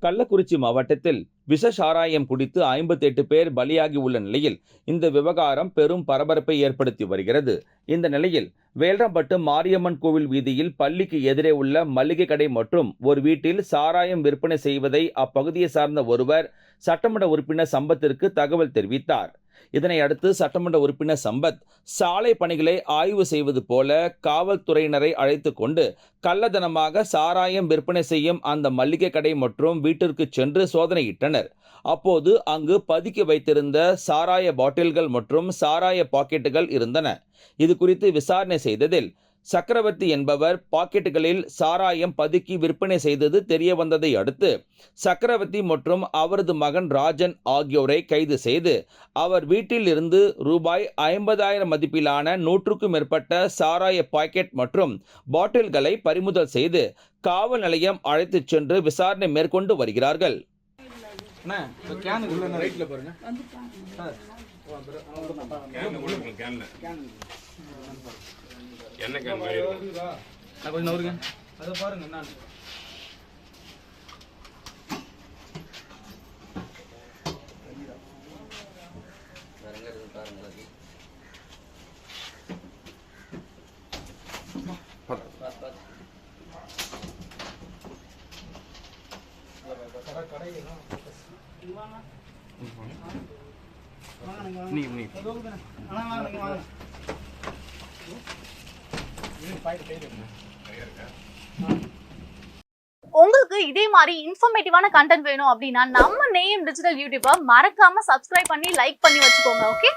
கள்ளக்குறிச்சி மாவட்டத்தில் விஷ சாராயம் குடித்து 58 பேர் பலியாகி உள்ள நிலையில் இந்த விவகாரம் பெரும் பரபரப்பை ஏற்படுத்தி வருகிறது. இந்த நிலையில் வேல்ராம்பட்டு மாரியம்மன் கோவில் வீதியில் பள்ளிக்கு எதிரே உள்ள மளிகை கடை மற்றும் ஒரு வீட்டில் சாராயம் விற்பனை செய்வதை அப்பகுதியை சார்ந்த ஒருவர் சட்டமன்ற உறுப்பினர் சம்பத்திற்கு தகவல் தெரிவித்தார். இதனை அடுத்து சட்டமன்ற உறுப்பினர் சம்பத் சாலை பணிகளை ஆய்வு செய்வது போல காவல்துறையினரை அழைத்து கொண்டு கள்ளத்தனமாக சாராயம் விற்பனை செய்யும் அந்த மளிகை கடை மற்றும் வீட்டிற்கு சென்று சோதனையிட்டனர். அப்போது அங்கு பதுக்கி வைத்திருந்த சாராய பாட்டில்கள் மற்றும் சாராய பாக்கெட்டுகள் இருந்தன. இது குறித்து விசாரணை செய்ததில் சக்கரவர்த்தி என்பவர் பாக்கெட்டுகளில் சாராயம் பதுக்கி விற்பனை செய்தது தெரிய வந்ததை அடுத்து சக்கரவர்த்தி மற்றும் அவரது மகன் ராஜன் ஆகியோரை கைது செய்து அவர் வீட்டில் இருந்து ரூபாய் 50,000 மதிப்பிலான 100க்கும் மேற்பட்ட சாராய பாக்கெட் மற்றும் பாட்டில்களை பறிமுதல் செய்து காவல் நிலையம் அழைத்துச் சென்று விசாரணை மேற்கொண்டு வருகிறார்கள். என்ன கேன் கொஞ்சம் நவருங்க. அதை பாருங்க. நான் உங்களுக்கு இதே மாதிரி இன்ஃபர்மேட்டிவான கண்டென்ட் வேணும் அப்படின்னா நம்ம நேயம் டிஜிட்டல் யூடியூபை மறக்காம சப்ஸ்கிரைப் பண்ணி லைக் பண்ணி வச்சுக்கோங்க. ஓகே.